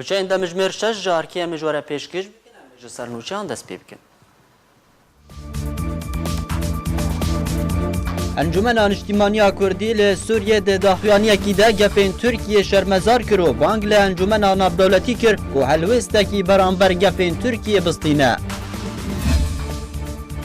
نوچه ده مجمر 6 جارکیه مجوره پیشکش بکنه مجسر نوچه هم دست پی بکن. انجمن انجتماعی کردی ل سوریه ده داخلیانی کی ده گفین ترکیه شرمزار کرو بانگ ل انجمن نابدولتی کر کو هلوست کی برانبر گفین ترکیه بستینه.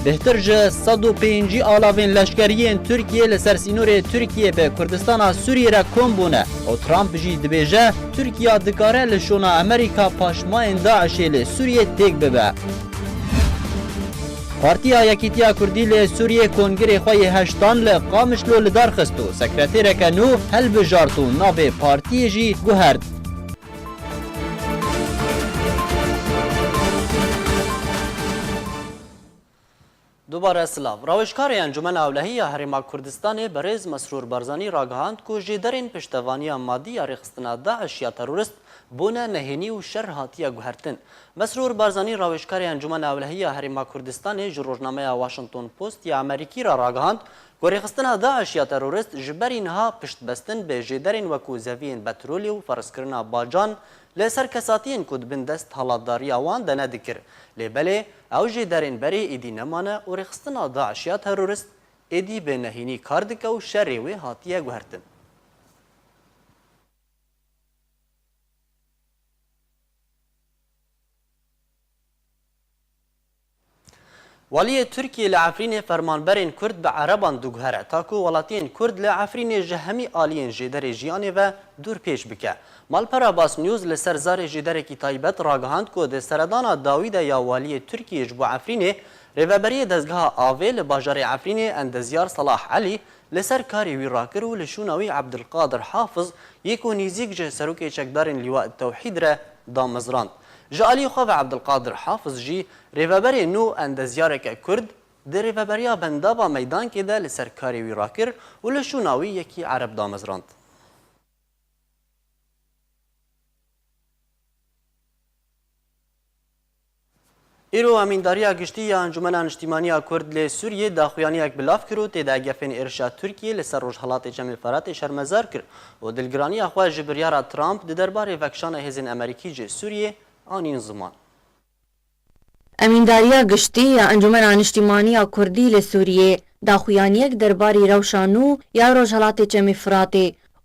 بهتر جه 105 آلاوین لشکریین ترکیه لسر سینور ترکیه به کردستان سوریه را کم بونه و ترامپ جی دبیجه ترکیه دکاره لشونا امریکا پاشماین داعشی لسوریه تک ببه. پارتیا یکیتیا کردی ل سوریه کنگره خوی هشتان ل قامش لو لدار خستو سکرتیر کنو هل بجارتو ناب پارتی جی گوهرد. دوباره سلاف روشکار انجمن اولهی هرما کردستان برز مسرور برزانی راگهاند کو جدرین پشتوانی مادی یا رخصتنا داعش یا تروریست بونه نهینی و شر هاتیه گوهرتن. مسرور برزانی روشکار انجمن اولهی هرما کردستان جروجنامه واشنگتن پست یا امریکی را راگهاند کو رخصتنا داعش یا تروریست جبرین ها پشت بستن به جدرین وکو زوین پترولی و فرسکرنا باجان لسر کساتین کد بندست حالاتداری آوان دنه دکر. لبله او جدرین بری ایدی نمانه و رخصتنا داعش یا تروریست ایدی به نهینی کاردکه و شری و هاتیه گوهرتن. والی ترکیه لعفرین فرمانبرین کرد به عربان دوگهره تاکو ولاتین کرد لعفرین جهمی آلین جدر جیانه و دور پیش بکه. مالپرا باس نیوز لسر زار جدر کی تایبت راگهاند کو ده سردان داوید یا والی ترکیه جبو عفرین ریوبری دزگاه آوه لباجار عفرین اندزیار صلاح علی لسر کاری وی راکر و لشونوی عبدالقادر حافظ یکو نیزیک جه سروک چکدارین لیواء التوحید را دامزراند. جالی خواب عبدالقادر حافظ جی ریوبری نو اندزیارک کرد در ریوبریا بندابا میدان که ده لسر کاری وی راکر و لشونوی یکی عرب دامزراند. ایرو امینداری گشتی یا انجمن اجتماعی کرد ل سوریه داخویانی یک بلاف کرد تا گفن ارشاد ترکیه لسر روزحالات جمع فرات شرمزار کرد و دلگرانی اخوان جبریار ترامپ درباره وکشان هزین امریکی ج سوریه آنین زمان. امینداری گشتی یا انجمن اجتماعی کردی ل سوریه داخویانی یک درباره روشانو یا روزحالات جمع فرات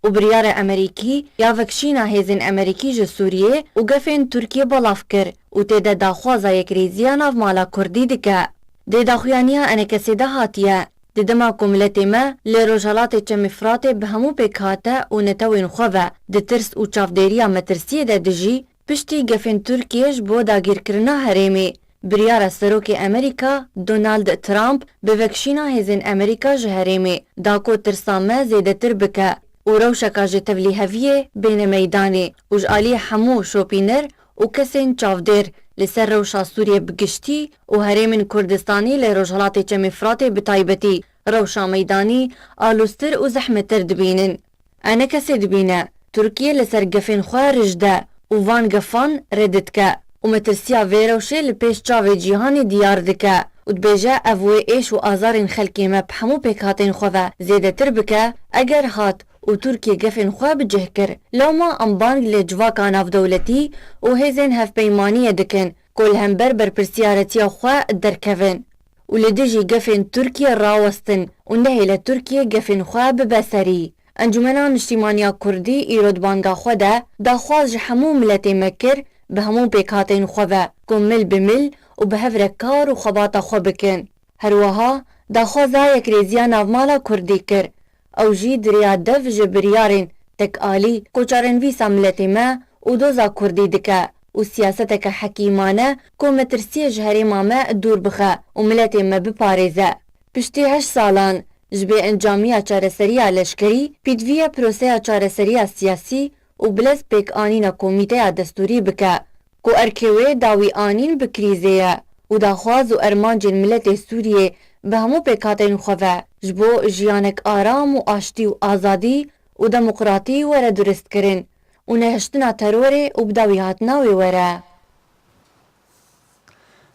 و بریار امریکی یا وکشینا هزین امریکی ج سوریه و گفن ترکیه بلاف کرد و تیده داخوازا یک ریزیا ناو مالا کردی دکه. ده داخویانیا انکسی ده هاتیه. ده دما کملتی ما لی روژالات چمفرات به همو پیکاته و نتوین خواه ده ترس و چافدیریا مترسیه ده دجی پشتی گفن ترکیش بو داگیر کرنا هریمی. بریار سروک امریکا دونالد ترامپ به وکشینا هزین امریکا جهریمی داکو ترسامه زیده تر بکه و روشکا جتولیهویه بین میدانی و جالی همو شوپینر و کسین چاودر لسر روشا سوریه بگشتی و هرمین کردستانی لروجهالات چمفرات بتایبتی روشا میدانی آلوستر و زحمتر دبینن. انا کسی دبینه ترکیه لسر گفین خواه رجده و وان گفان ردت که و مترسیا ویروشه لپیش چاوه جیهان دیار دکه و دبیجه اوه ایش و آزارین خلکی ما بحمو پیکاتین خواه زیده تر بکه اگر هات و ترکیه گفن خواه بجه کر لوما انبانگ لجواکا ناف دولتی و هزین هف پیمانی دکن کل هم بر پرسیارتی خواه درکوین و لدجی گفن ترکیه راوستن و نهی لترکیه گفن خواه ببسری. انجمنان اجتماعی کردی ایرود بانگا خواه دا خواز همو ملت مکر به همو پیکاتین خواه کمل بمل و به هفر کار و خباتا خواه بکن. هروها دا خوازا یک ریزیا ناف مالا کردی کر او جی دریا دف جبریارین تک آلی کوچارن ویسا ملتی ما و دوزا کردی دکه و سیاستک حکیمانه کو مترسی جهری ما دور بخه و ملتی ما بپاريزه. پشتی 8 سالان جبه انجامیا چارسریا لشکری پیدویا پروسه چارسریا سیاسی و بلز پیک آنین کمیته دستوری بکه کو ارکوه داوی آنین بکریزه و داخواز و ارمانج ملت سوریه به همو پیکاتین خواه جبو جیانک آرام و آشتی و آزادی و دموقراطی وره درست کرن و نهشتنا تروره و بداوی هاتناوی وره.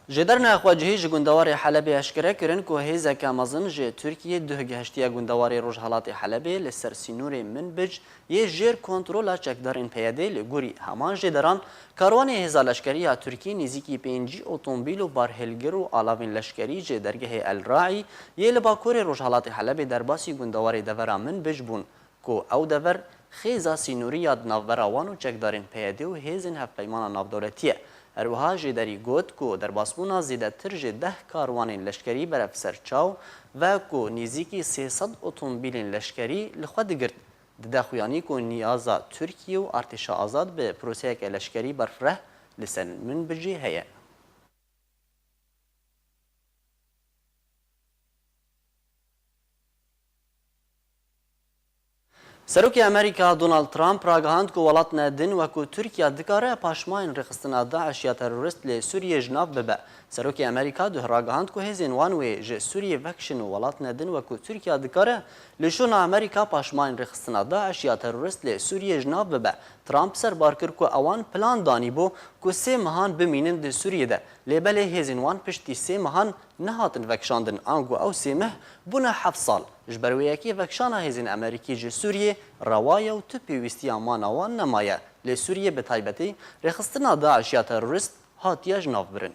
جدرنا خواجهی جگوندوار حلب اشکره کرن که هیزک مزن جه ترکیه ده گهشتیا گوندوار روجهلات حلب لسر سینور منبج یه جیر کنترول چکدارین پیاده لگوری همان جدران کاروان هیزا لشکری ترکی نزیکی 5 اتومبیل و بارهلگر و آلاوین لشکری جه درگه الراعی یه لباکور روجهلات حلب در باسی گوندوار دورا منبج بون که او دور خیزا سینوری یاد ناوراوان و چکدارین پیاده و هیزن هفپیمان نافدولتیه اروها جدری گوت کو در باسمونا زیده تر جده کاروان لشکری برف سرچاو و کو نیزیکی 300 اتومبیل لشکری لخواد گرد ده خویانی کو نیازا ترکیه و ارتشا آزاد به پروسیک لشکری برفره لسن من بجی هیه. سروکی امریکا دونالد ترامپ راگهاند که ولات ندن و که ترکیه دکاره پاشماین رخصتنا داعش یا تروریست لی سوریه جناب ببه. سروکی امریکا ده راگهاند که هزین وانوی جه سوریه وکشن و ولات ندن و که ترکیه دکاره لیشون امریکا پاشماین رخصتنا داعش یا تروریست لی سوریه جناب ببه. ترامپ سر بارکر که اوان پلان دانی بو که 3 مهان بمینن ده سوریه ده. لیبله هزین وان پشتی 3 مهان نهاتن وکشاندن آنگو او 3 مه بونه 7 سال. جبرویکی وکشانا هزین امریکی جه سوریه روايه و تبيويستي مانوان نمايه لسوريا بتايبتي رخصتنا داعش يا تروریست هاتيا جناف برن.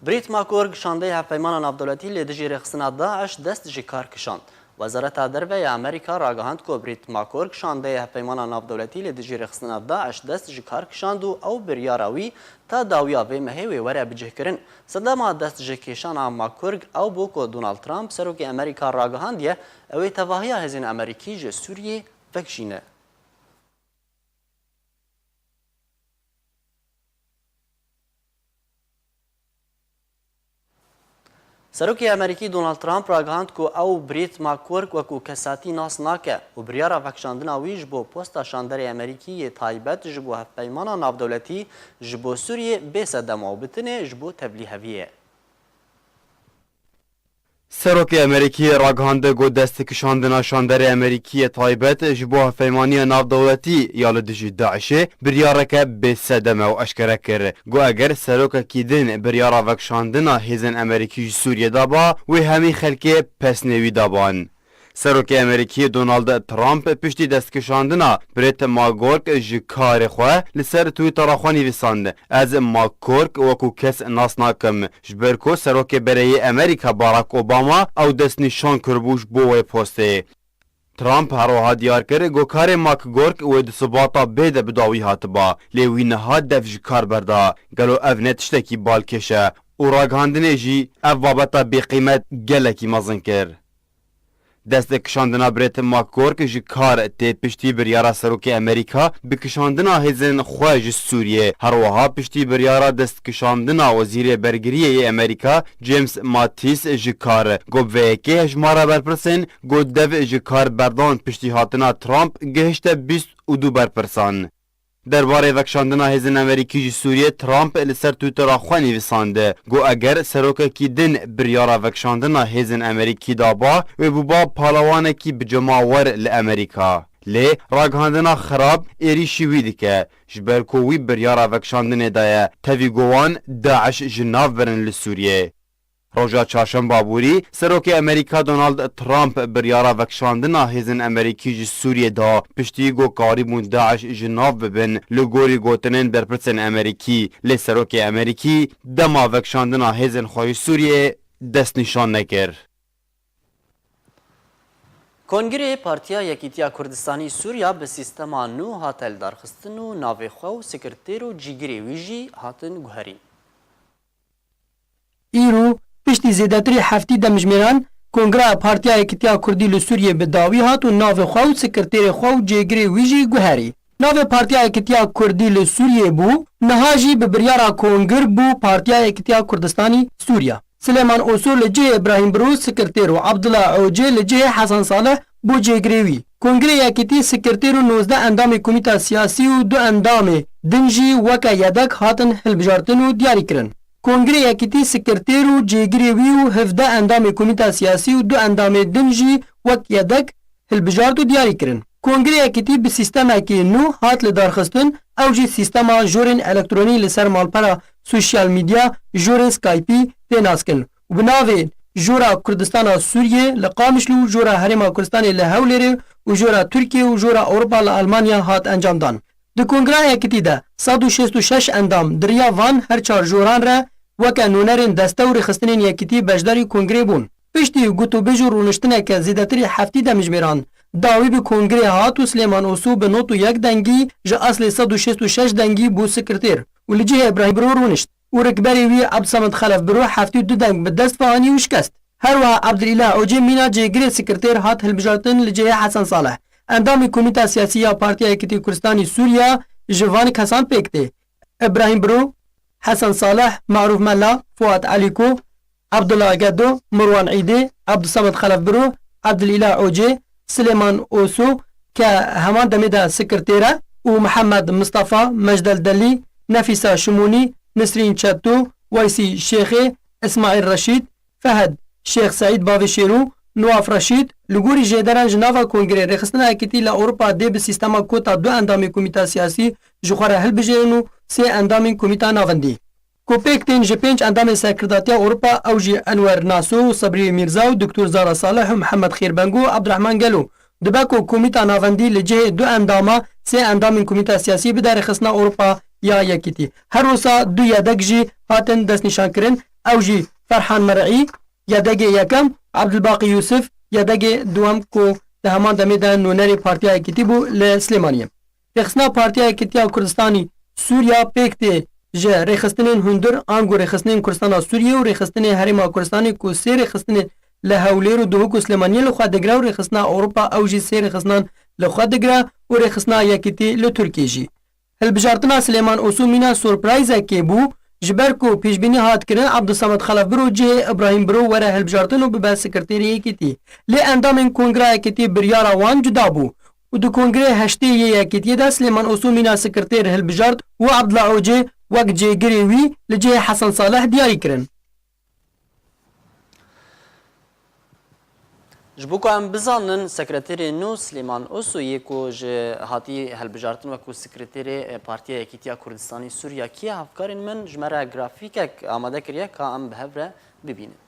بريت ماكورغ شانده هفپیمان نافدولتی لدجی رخصتنا داعش دست جی کار کشاند. وزارت دربه امریکا راگهاند که بریت ماکورگ شانده هفپیمان نافدولتی لدجی رخصتنا داعش دست جی کار کشاند و او بریاراوی تا داویا و مهوی وره بجه کرن. صدما دست جی کشان ماکورگ او بو که دونالد ترامپ سروک امریکا راگهاندیه اوی تواهی هزین امریکی جه سوریه وکشینه. سروکی امریکی دونالد ترامپ راگهاند که او بریت ماکورگ و که کساتی ناس ناکه و بریارا وکشاندنا ویج بو پوستا شاندر امریکی تایبت جبو هفپیمان نافدولتی جبو سوریه بیسدما و بتنه جبو تبلیغویه. سروک امریکی راگهانده گو دست کشاندنا شاندر امریکی تایبت جبو هفپیمانی نافدولتی یا لدجی داعشه بریارکه بیسدمه و اشکره کر. گو اگر سروک کیدن بریارا وکشاندنا هیزن امریکی سوریه دابا و همی خلکه پس نوی دابان. سروک امریکی دونالد ترامپ پشتی دستکشاندنا بریت ماکورگ جی کار خواه لسر تویتر خوا نویساند از ماکورگ وکو کس ناس ناکم جبرکو سروک برای امریکا باراک اوباما او دست نشان کربوش بوی پوسته. ترامپ هروها دیار کرد گو کار ماکورگ و دسباتا بید بداوی هاتبا لیوی نها دف جی کار بردا گلو او نتشتکی بالکشه و راگهاندنه جی او بابتا بی قیمت گلکی مزن کرد. دست کشاندنا بریت ماکورگ جی کار تی پشتی بریارا سروک امریکا بکشاندنا هزین خواج سوریه هروها پشتی بریارا دست کشاندنا وزیر برگریه امریکا جیمز ماتیس جی کار گوب ویکی هجمارا برپرسن گو دو جی کار بردان پشتی هاتنا ترامپ گهشت 22 برپرسان. درباره وکشاندنا هزین امریکی جی سوریه ترامپ لسر تویتر خوا نویسانده گو اگر سروک کی دن بریارا وکشاندنا هزین امریکی دابا و بوبا پالوانه کی بجماور لامریکا لی راگهاندنا خراب ایری شوی دیکه جبرکووی بریارا وکشاندنه دایه تاوی گوان داعش جناف برن لسوریه. روژا چهارشنبه بابوری سروک امریکا دونالد ترامپ بریارا وکشاندنا هزین امریکی جی سوریه دا پشتی گو کاری بون داعش جناف ببن لگوری گوتنین برپرسن امریکی لی سروک امریکی دما وکشاندنا هزین خواهی سوریه دست نشان نکر. کنگره پارتیا یکیتیا کردستانی سوریا به سیستما نو هاتل دارخستن و ناوی خو و سکرتیر و جیگری ویجی هاتن گوهرین. ایرو پشتی زیدتری هفتی دمجمیران کنگره پارتیا یکیتیا کردی لسوریه به داوی هات و ناو خو و سکرتیر خو و جیگری ویجی گوهری. ناو پارتیا یکیتیا کردی لسوریه بو نهاجی به بریارا کنگر بو پارتیا یکیتیا کردستانی سوریا. سلیمان اصول لجه ابراهیم بروز سکرتیر و عبدالله عوجه لجه حسن صالح بو جیگریوی. کنگره یکیتی سکرتیر و 19 اندام کمیتا سیاسی و 2 اندام دنجی وکا یدک هاتن هلبجارتن و دیاری کرن. کنگره یکیتی سکرتیر و جیگریوی و 17 اندام کمیتا سیاسی و 2 اندام دنجی وک یدک هلبجارت و دیاری کرن. کنگرeyekî bi sîstemekî nû hat li darxistin ew jî sîstema jorên elektrînî li ser malpera sosyal medya jorên Skypeî tê naskin û bi navê Jora Kurdistana Sûriyê li Qamişlû, Jora Herêma Kurdistanê li Hewlêrê û Jora Tirkiye û Jora Ewropa li Almanya hat encam dan. Di kongreyekî de 166 endam diriya van her çar joran re weke nûnerên deste û rêxistinên yekîtî beşdarî kongrê bûn. Piştî gotûbêj û rûniştineke zêdetirî heftî demijmêran dawî bi kongrê hat û Slêman Osû bi not û yek dengî ji eslê 166 dengî bû sekreter û li cihê İbrahim Birû rûnişt û rikberê wî Abdulsamed Xelef Birû heftî du deng bi dest fanî û şikest. Her wiha Abdulîlah Ocê mîna cêgirê sekreter hat hilbijartin li cihê Hesan Saleh. Endamê Komîta Siyasî ya Partiya Yekîtî Kurdistanê Sûriya ji van kesan pêk tê. İbrahim Birû, Hesan Saleh, Maruf Mella, Fuat Alîko, Abdullah Gedo, Mirwan Îdê, Abdulsamed Xelef Birû, Abdulîlah Ocê, Slêman Osû ke heman demê de sekreter e û Mihemed Mustafa, Mejdel Delî, Nefîsa Şimûnî, Nisrîn Çetû, Weysî Şêxê, İsmaîl Reşîd, Fehed Şêx Seîd Bavêşêrû, Nuaf Reşîd li gorî jêderan ji nava kongrê rêxistina yekîtî li Ewropa dê bi sîstema kota du endamên komîta siyasî ji xwe re hilbijêrin û sê endamên komîta navendî. Kopêk tên ji pênc endamên Serkirdatiya Ewropa ew jî Enwer Naso û Sebrî Mîrza û Diktor Zara Saleh û Mihemed Xêrbengo û Abdurehman Gelo dibe ku komîta navendî li cihê du endama sê endamên komîta siyasî bide rêxistina Ewropa ya yekîtî. Her wisa du yedek jî hatin destnîşankirin ew jî Ferhan Merî yedekê yekem Abdulbaqî Yusuf yedekê duwem ku di heman demê de nûnerê Partiya Yekîtî bû li Slêmaniyê. Rêxistina Partiya Yekîtiya Kurdistanê Sûriya pêk tê ji rêxistinên hundir ango rêxistinên Kurdistana Sûriyê û rêxistinê Herêma Kurdistanê ku sê rêxistinên li Hewlêr û Duhok û Slêmaniyê li xwe digire û rêxistina Ewropa ew jî sê rêxistinan li xwe digire û rêxistina Yekîtî li Tirkiye jî. Hilbijartina Slêman Osû mîna surprizekê bû ji ber ku pêşbînî hat kirin Abdulsamed Xelef Birû cihê İbrahim Birû were hilbijartin û bibe sekreterî Yekîtî. Lê endamên Kongrê Yekîtî biryara wan cuda bû û di Kongrê heştê yê Yekîtiyê de Slêman Osû mîna sekreter hilbijart û Abdullah Ocê wek cêgirê wî li cihê Hesan Saleh diyarî kirin. Ji bo ku em bizanin sekreterê nû Slêman Osûyê ku ji hatî hilbijartin wekû sekreterê Partiya Yekîtiya Kurdistanê Sûriya kiye hevkarên min ji me re grafîkek amade kiriye ka em bi hev re bibînin.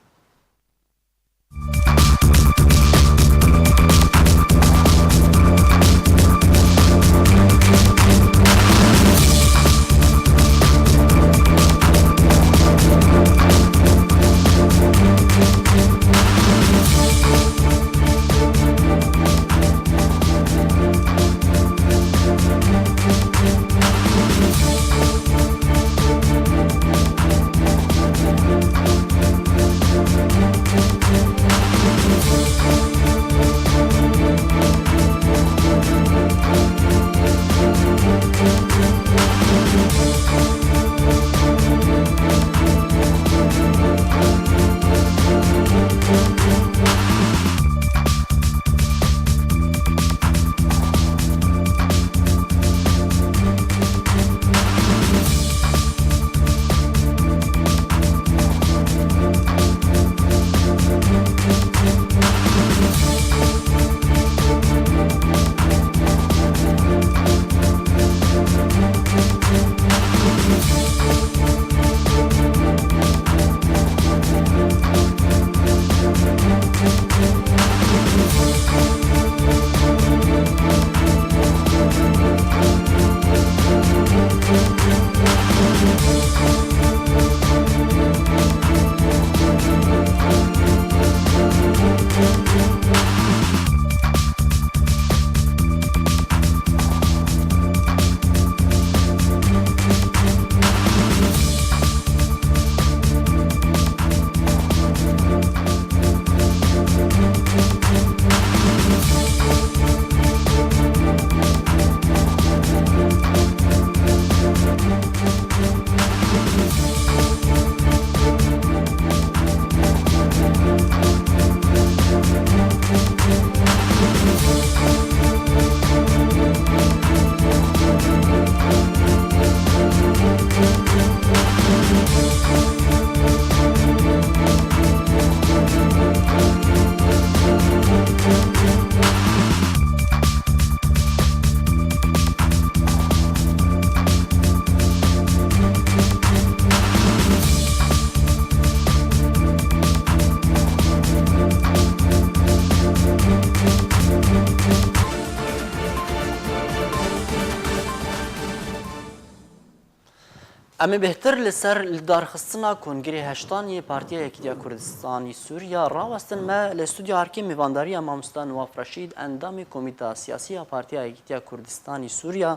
ئەمە بهتر لەسەر دارخستنا کۆنگری هەشتانی پارتیە یەکیتیا کوردستانی سووریا ڕاوەستن مە لە ستودیۆ هەرکی میوانداریە مامۆستا نواف ڕەشید ئەندامی کۆمیتا سیاسیە پارتیە یەکیتیا کوردستانی سووریا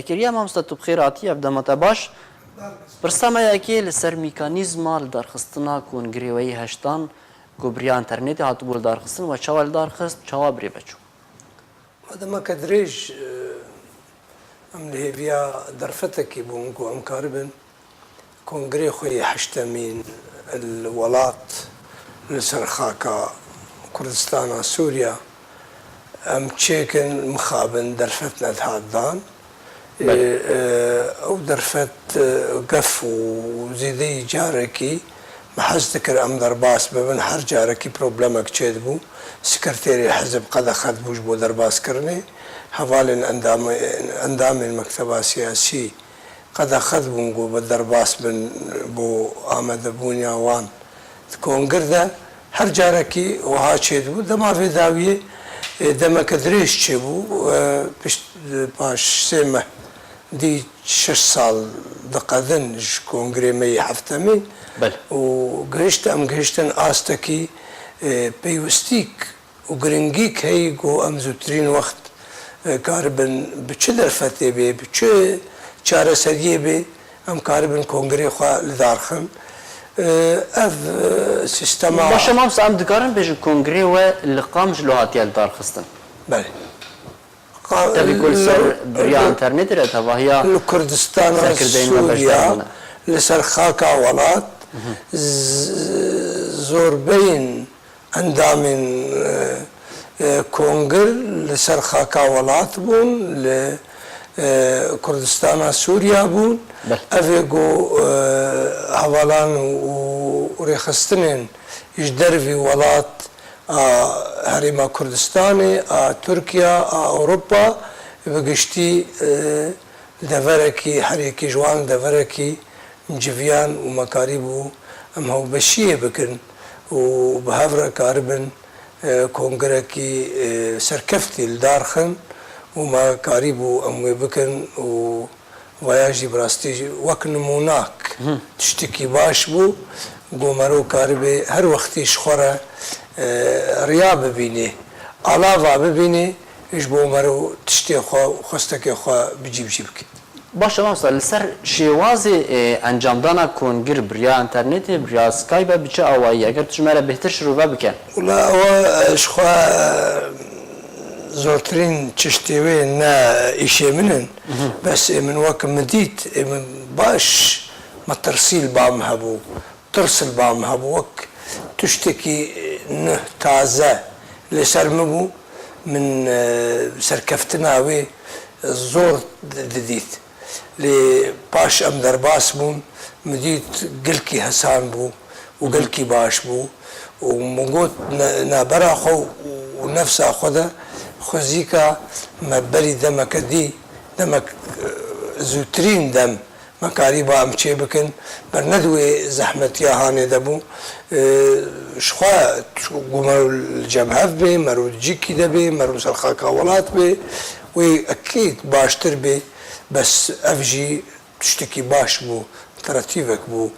کریە مامۆستا تو بخێر هاتیە بدەمەتە باش پرسەمەیەکێ لەسەر میکانیزما لە دارخستنا کۆنگرێوەی هەشتان گۆبریا ئینتەرنێتی هاتبوو لە دارخستن و چاوە لە دارخست چاوا برێ بەچوو دەمەکە درێژ ئەم لە هێویا دەرفەتێکی بوون و ئەم کار بن کۆنگرێ خۆی هەشتەمین وڵات لەسەر خاکە کوردستانە سووریا ئەم چێکن مخابن دەرفەت نەتهاتدان ئەو دەرفەت گەف و زیدەی جارێکی بەحەز دەکرد ئەم دەرباس ببن هەر جارێکی پرۆبلەمێک چێت بوو سکرتێری حزب قەدەخەت بووش بۆ دەرباسکردنێ هەواڵێن ئەندامێن مەکتەبا سیاسی قەدەخەت بوون بۆ بە دەرباس بن بۆ ئامادەبوونی وان کۆنگردە هەر جارێکی وها چێت بوو دەماوێ داویە دەمەکە درێژ چێ بوو پاش سێمە دی 6 ساڵ دقەدن کۆنگرێمەی هەفتەمین و گەیشتە ئەم گەیشتن ئاستەکی پەیوەستیک و گرنگیک هەی گۆ ئەم زووترین وەخت کاربن بچ دەرفەتێ بێ بچ چارەسەریە بێ ئەم کاربن کۆنگرێ خوا لەدارخن ئەv سیستەما باشە مامۆستا ئەم دکارن بێژن کۆنگرێوە لە قام ژلۆ هاتیە لە دارخستن بریا ئینتەرنێت رێتەوەهەیە لە کوردستانە سووریا لەسەر خاکا وڵات زۆربەین ئەندامین کۆنگر لەسەر خاکا وڵات بوون لە کوردستانە سووریا بوون ئەvê گۆ هەواڵان و ڕێخستنên ji dervî welat a herêma Kurdistanê a Tirkiya a Ewropa bi giştî deverekî herêkî ji wan deverekî civiyan û mekarî bû em hewbeşiyê bikin û bi hev re karibin kongrekî serkeftî li darxin û mekarî bû em wê bikin û vaya jî bi rastî wek nimûnak tiştekî baş bû گۆمەرۆ کاربێ هەر وەختی شخۆرە ڕیا ببینێ ئالava ببینێ هیچ بۆ مەرە و تشتێ خۆستەکێ خوا بجی بجی بکە باشە مامۆستا لەسەر شێوازی ئەنجامدانا کۆنگر بریا ئینتەرنێتی بریا سکایبە بچە ئەوایی ئەگەر توژمەرە بهتر شروع بکەن وڵا ئەوە شخوا زۆرترین چشتێوێ نا ئیشێ منن بەس من وەکم دیت من باش مەترسیل بام هەبوو ترسل بام هەبوو وەک تشتێکی نه تازە لەسەر مبوو من سەرکەفتناوێ زۆر ددیت لێ پاش ئەم دەرباس بوون مدیت گەلکی هەسان بوو و گەلکی باش بوو و مگوت نابەرا خۆ و نەفسا خۆدە خۆزیکە مەبەری دەمەکە دی دەمەک زووترین دەم مەکاری با ئەم چێ بکن بەر نەدوێ زەحمەتیا هاانێ دەبوو شخوا گومەر جەمهەف بێ مەرۆجیکی دەبێ مەرو سەرخاکا وڵات بێ وێ ئەکیت باشتر بێ بەس ئەڤژی تشتێکی باش بوو تەرەتیڤێک بوو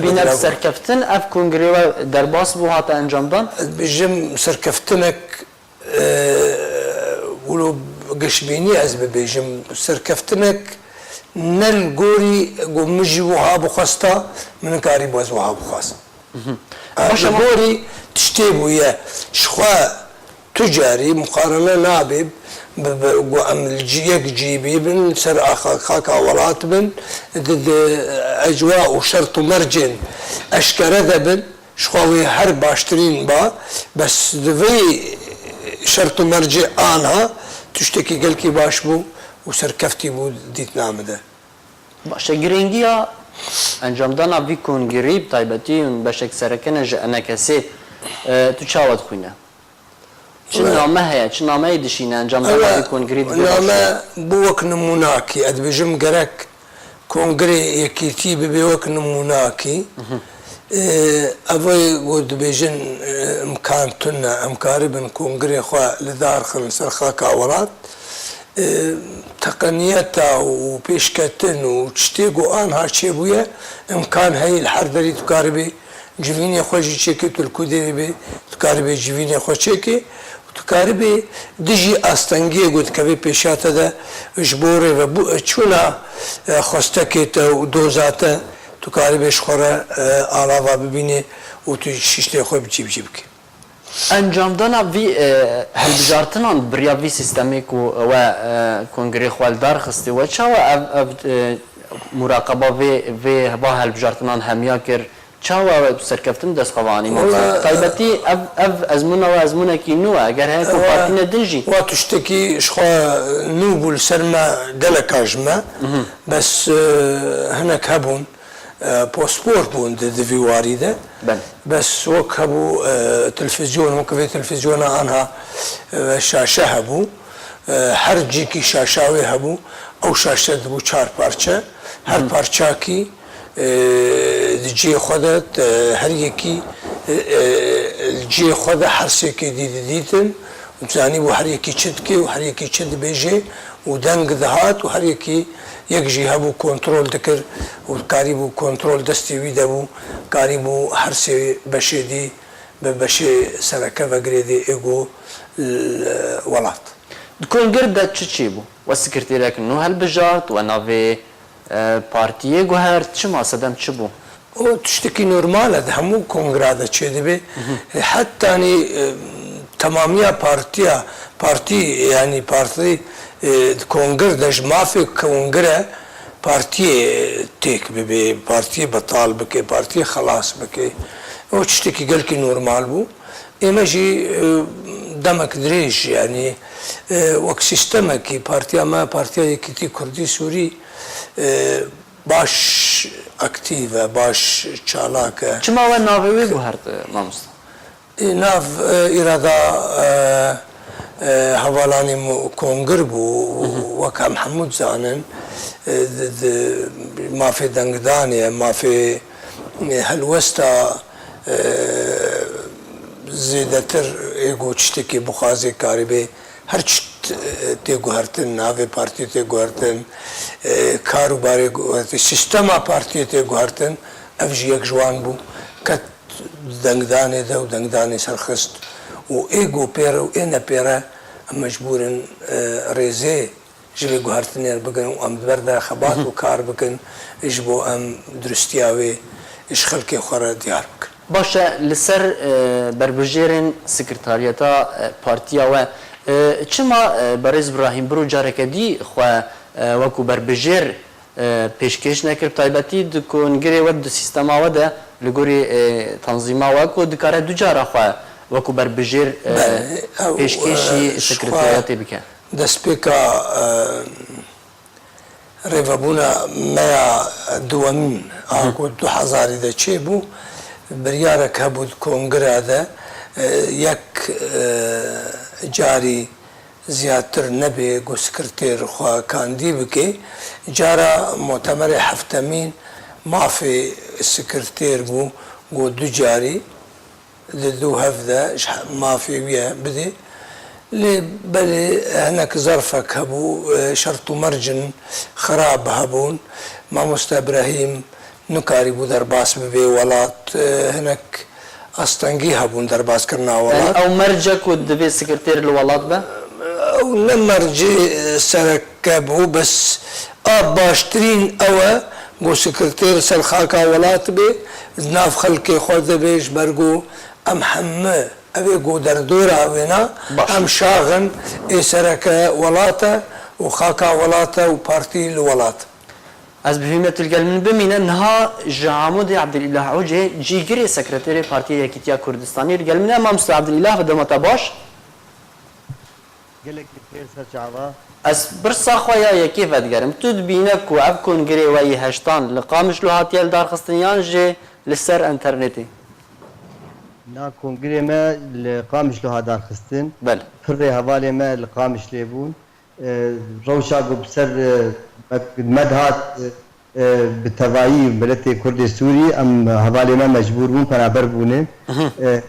بینە سەرکەفتن ئەف کۆنگرێوە دەرباس بوو هاتە ئەنجامدان بژم سەرکەفتنێک وڵۆ گەشتبینی ئەس ببێژم سەرکەفتنێک نەل گۆری گۆمژی وها بخواستا من کاری باز وها بخواست باشە گۆری تشتێ بوویە شخوا توجاری مقارنە نابێ ئەم یەک جیبی بن سەر خاکا وڵات بن ئەجوا و شەرت و مەرجێن ئەشکەرە دەبن شخواوێ هەر باشترین با بەس دوێ شەرت و مەرجێ ئانها تشتێکی گەلکی باش بوو و سەرکەفتی بوو دیت نامەدە باشە گرنگیە ئەنجامدانا وی کۆنگری تایبەتی بەشێک سەرەکەنە ژە ئەنەکەسێ تو چاوت خوینە چ نامە هەیە چ نامەی دشینە ئەنجامدانا وی کۆنگری نامە بۆ وەک نموناکی ئەدبێژم گەرەک کۆنگرێ یەکێتی ببێ وەک نموناکی ئەوەی بۆ دبێژن ئەمکان تونە ئەمکاری بن کۆنگرێ خوا لە دارخن سەر خاکا وڵات تقنيتا وبيشكتن وتشتيقو آنها تشيبويا إمكان هاي الحردري تقاربي جوینی خوشی چکی تلکودی بی تکاربی جوینی خوشی تکاربی دیجی استانگی گود که پیشات ده جبوره و چونا خستکیت و دوزاته تکاربیش خوره آلاوا ببینی و تو شیشته خوب جیب که انجامدانا وی هلبجارتنان بریا وی سیستمی کو و کنگری خوالدار خستی و چاو مراقبه وی با هلبجارتنان همیا کر چاو سرکفتن دست خوانی طیبتی اف ازمونه و ازمونه کی نو اگر هیک پارتینه دنجی و تشتکی شخوا نو بول سرما دلکاجما بس هناك هبون باسبور بون دفي وارده بس وك هبو تلفزيون وك في تلفزيون عنها شاشه هبو هر جيكي شاشاوي هبو او شاشه دبو چار پارچه هر پارچه کی جي خودت هر يكي جي خود هر سيكي ديتن وتزاني بو هر يكي چدكي وهر يكي چد بيجي ودنگ دهات وهر يكي يكجي هبو كنترول دكر وكاري بو كنترول دستي ويدا بو كاري بو هر سي بشي دي ببشي سركه وغريدي ايغو الولات تكون قردة تشي بو والسكرتيريك انه هالبجارت ونافي partiye guher çima sedem çibu. O tişteki normal ad hamu kongrada çedibe. Hatta hani tamamiya parti yani parti kongre dej mafi kongre partiye tek bebe partiye batal beke partiye khalas beke. O tişteki gelki normal bu. Emeji demek dirij yani vak sisteme ki partiya ma partiye kiti Kurdi Suri باش اکتیو باش چالاک چما و ناوی گوهرت مامست ناو ایرادا حوالانی کنگر بو وکا محمود زانن ما في دنگدانی ما في هلوستا زیدتر ایگو چتکی بخازی کاری به هر تی گوهرتن ناوی پارتی تی گوهرتن کاروباری گوهرتن سیستما پارتی تی گوهرتن افجی یک جوان بو کت دنگدانی ده و دنگدانی سرخست و ایگو پیره و اینا پیره مجبورن ریزه جبه گوهرتنی بگن و ام برده خبات و کار بکن اجبو ام درستیاوی اش خلقی خوره دیار بکن باشه لسر بربجیرن سکرتاریتا پارتیا و چما برز ابراهیم برو جارک دی خو وکو بربجر پیشکش نکرد تایبتی د کنگری و د سیستما و ده لګوري تنظیما وکو د کار دو جاره خو وکو بربجر پیشکشی سکرتاریات بکه د سپیکا ریوابونا ما دوامین اكو 2000 ده چه بو بریارک هبود کنگره ده یک جاری زیاتر نبی گو سکرتیر خواه کاندی بکی جارا معتمر هفتمین مافی سکرتیر بو گو دو جاری دو هفته مافی ویا بدی بلی هناك ظرفك هبو شرط مرجن خراب هبون ما مست ابراهيم نكاري بو درباس ببي ولات هناك استنگی هبون درباز کرنا ولات او مرجك ودبي سكرتير الولات به او نمرجي سركبه بس باشترين او گو سكرتير سرخاكا ولات به ناف خلقي خود بيش برگو ام حمه اوی گو در دور اوینا ام شاغن ای سرکه ولاتا و خاکا ولاتا و پارتی الولاتا از بفهمت الگلمن بمینه نها جامود عبدالله عوجه جیگری سکرتری پارتی یکیتیا کردستانی الگلمن امام مست عبدالله و دمتا باش از برسا خویا یکی فدگرم تو دبینه کو اف کنگری وی هشتان لقامش لوهاتیل دارخستنیان جه لسر انترنتی نا کنگره ما لقامش له هدار خستن بله پر حواله ما لقامش لیبون روشا بسر مدهات بتوایی ملت کرد سوری ام حواله ما مجبور بون برابر بونه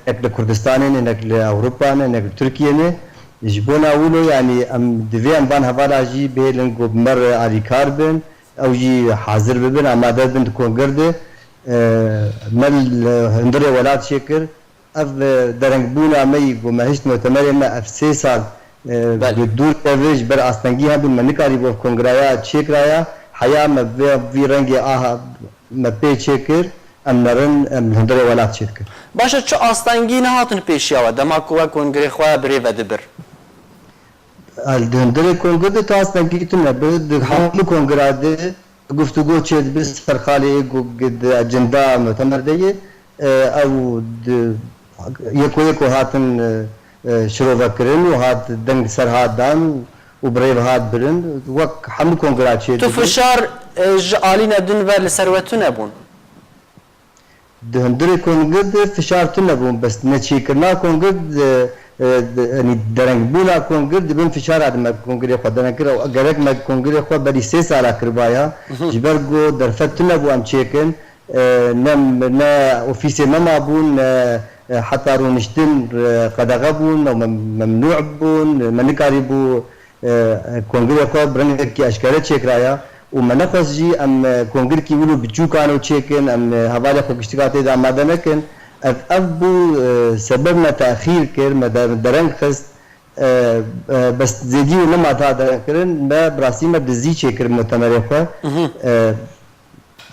اک کردستان نه اک اروپا نه اک ترکیه نه جبونا ولو يعني ام دوی ام بان هوالا جی بهلن گو مر آریکار بن او جی حاضر ببن آماده بن کنگرده مل هندره ولاد شکر اف درنگ بونا می گو مهشت معتمر ما اف 3 سال دور کویج بر آستنگی هم بن منکاری بو کنگرایا چیک رایا حیا ما وی رنگ آها ما پی چیکر ام نرن ام هندره ولاد شکر باشە چ ئاستانگی نهاتن پێشیەوە دەما کووە کۆنگرێ خۆیان برێڤە دەبر هندره کنگرده تا آستنگی تو نبود همون کنگراده گفتگو چه بس فرخالی گفت اجندا معتمر دیه او یکو هاتن شروع کردن و هات دنگ سر هات دان و برای هات برن وق همون کنگرات چه تو فشار عالینە دن بەر لە سەروەتو نەبوون هندره کنگرده فشار تو نبود بس نچی کرنا کنگرد yani dereng bula kongir dibin fişar adım kongir xwadan kir ew gerek me kongir xwe berî 3 sala kirbaya ji ber got derfetine bu em çêkin ne ofîsê me mabûn ne heta rûniştin qedexe bûn ew memnû bûn me nikarî bû kongirê xwe birêvekî eşkere çêkiraya û me nexwest jî em kongirkî wilo biçûkan û çêkin em hevalê xwe giştika tê de amade nekin اف بو سببنا تاخير كر ما درنگ خست بس زيدي لما تا درنگرن ما براسي ما دزي چكر مؤتمر خو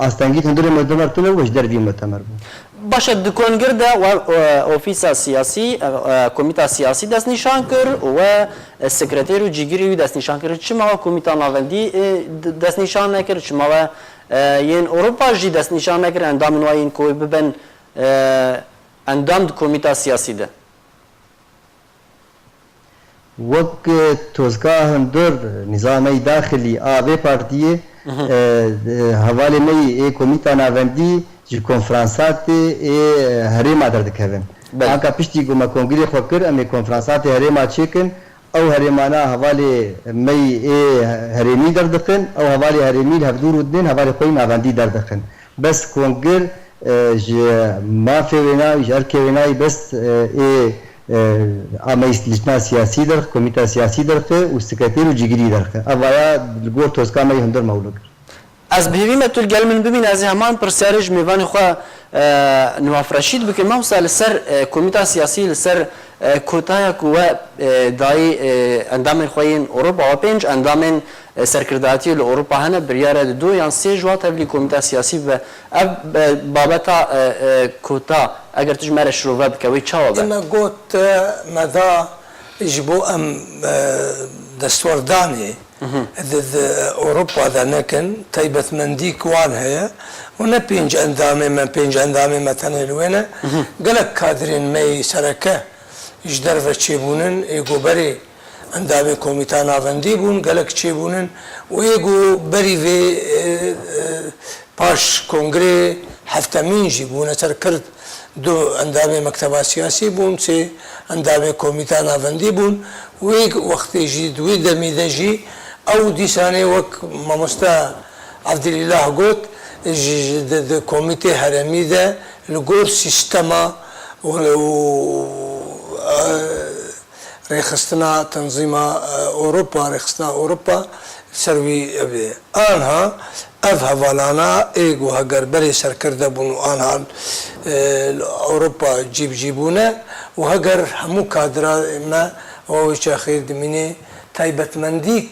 استانگي تندر مؤتمر تو وش دروي مؤتمر بو باشە di کۆنگر de ofîsa siyasî komîta siyasî destnîşan kir û sekreter û cîgirî wî destnîşan kir çi mawe komîta navendî destnîşan nekir çi mawe yên Ewropa jî destnîşan nekir endamên wan yên ku bibin endam di komîta siyasî de وك توزكا هندر نظامي داخلي آبي بارتيه حوالي مي اي كوميتا نافندي جي كونفرانسات اي هريما دردكهن انكا پشتي گوما كونگري خوكر امي كونفرانسات هريما چيكن او هريمانا حوالي مي اي هريمي دردخن او حوالي هريمي هفدور ودين حوالي خوي نافندي دردخن بس كونگر ما في ونا جركي ونا بس اي آمیست لجنه سیاسی در کمیته سیاسی درخه و سکرتیر و جگری درخه اوایا گور توسکا می هندر مولوگر از بهوی متول گل من ببین از همان پرسیارش میوانی خو نوافرشید بکن ما وصل سر کمیته سیاسی لسر کوتایا کو دای اندام خوین اروپا و پنج اندام سرکرداتی اروپا هنه بریاره دو یا سه جوات اولی کمیته سیاسی و بابتا کوتا اگر تجمع شروع بکوی چاوه اما گوت مدا جبو ام دستوردانی اوروبا دا نکن تایبت مندی کوان هیا و نه پنج اندامه من پنج اندامه مثلا الوینه گلک کادرین می سرکه اجدر و چیبونن ایگو بری اندامه کمیته ناوندی بون گلک چیبونن و ایگو بری و پاش کنگره هفتمین جی بونه سر کرد دو اندامه مکتبه سیاسی بون سه اندامه کمیته ناوندی بون و ایک وقتی جی دوی دمیده جی او دیسانه وک مامستا عبدالله گوت د کمیته هرمی ده لگور سیستما و ریخستنا تنظیم اوروپا ریخستنا اوروپا سروی آنها اف حوالانا ایگو هگر بری سرکرده بون آنها اوروپا جیبونه و هگر همو کادرا ما وویچه خیر دمینه تایبت مندیک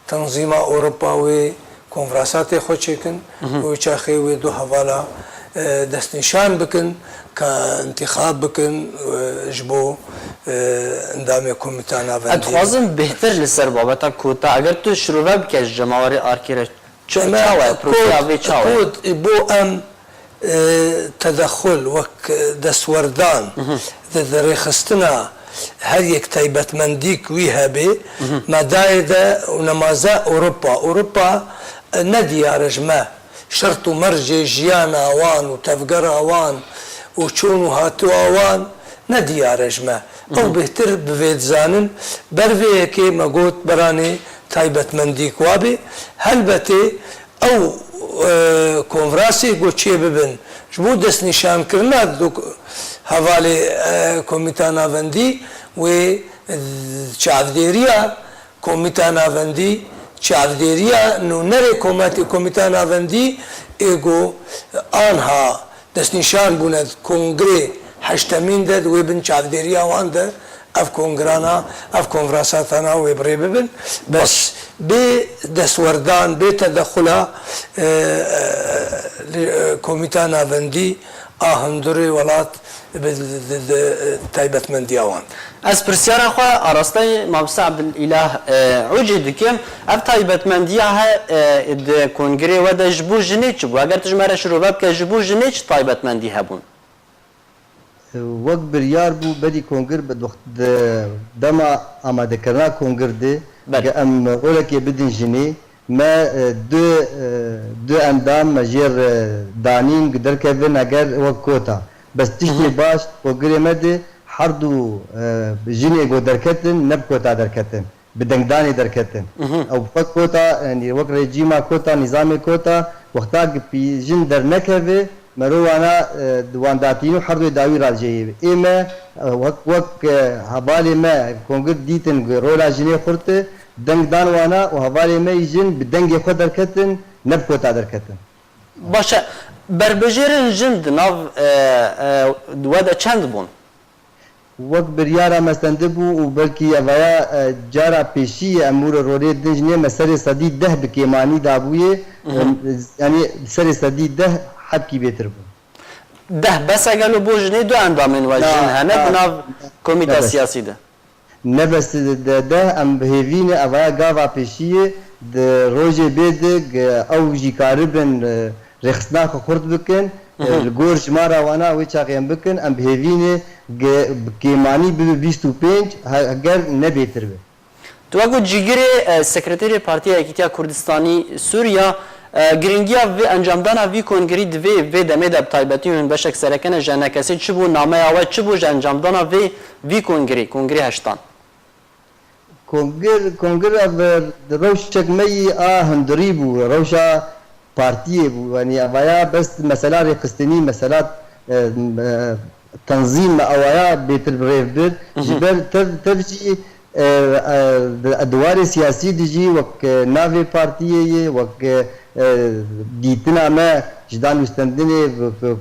تنظیم اوروپا و کنفرانسات خود چکن وویچه خیر و دو حوالا دست نشان بکن که انتخاب بکن جبو اندام کمیته ناوندی اتخوازم بهتر لسر بابتا کوتا اگر تو شروع بکش جماوری آرکیره چاوه پروسیاوی چاوه کود بو ام تدخل وک دستوردان در ریخستنا هر یک تایبت مندیک وی هبه مدای ده و نمازه اوروپا ندیارج ما شرط و مرج جیان آوان و تفگر آوان و چون و هاتو آوان ندیارج ما او بهتر بوید زانن برویه که مگوت برانه تایبت مندیک وابه هلبته او کنفرانسی گو چیه ببین جبو دست نشان کرنا دو حوالی کمیته ناوندی و çavdêriya komîta navendî çavdêriya nûnerê komîta navendî êgo anha destnîşan bûne kongrê heştemîn de wê bin çavdêriya wan de ev kongrana ev konferansatana wê birê bibin bes bê destwerdan bê tedexula komîta navendî a hundirê welat taybetmendiya wan از پرسیارا خو آراسته مامسا عبدالاله عوجی دکم اف تایبەتمەندیە د کنگره و د جبو جنیچ بو اگر تجمره شروع بک جبو جنیچ تایبەتمەندی هبون وەک بریار بوو بەری کۆنگر بە دەما ئامادەکردنا کۆنگر دێ کە ئەم ئۆلەکێ بدین ژنێ me du endam me jêr danîn derkevin eger wek kota bes tiştê baş kogirê me de her du jinê got derketin neb kota derketin bi dengdanê derketin ew wek kota yani wek rejîma kota nîzamê kota wexta jin dernekeve merovana diwandatîn her du dawî rajeyê ême wek hevalê me kongir dîtin rola jinê xurte dengdan wana û hevalê me jin bi dengê xwe derketin neb kota derketin باشه بربژێرن jin di nav we de çend bûn wek biryara me stendibû û belkî evaya cara pêşî emûra rolê din jinê me serê sedî deh bi kêmanî dabûyê yanî serê sedî deh hebkî bêtir bû ده بس gelo بۆ jinê du endamên we jin hene di nav komîta siyasî de nebes deh em bihêvîne evaya gava pêşiyê di rojê bêdik ew jî karibin rêxistina xwe xurt bikin li gor ji mara wana wê çaxiyên bikin em bihêvîne kêmanî bibe 25 heger nebêtir be Tu got cigirê sekreterê Partiya Yekîtiya Kurdistanî Sûriya giringiya vê encamdana vî kongerî divê vê demê de bi taybetî hûn beşek serekene ji nekesê çi bû nameya we çi bû ji encamdana vî kongerî heştan Kongir ev rewşek meyî a hundirî bû rewşa partiyê bû yanî evaya bes mesela rêxistinî mesela tenzîm me ewaya bêtir rêv bir ji ber tev jî dwarê siyasî de jî wek navê partiyê yê wek dîtina me ji danûstendinê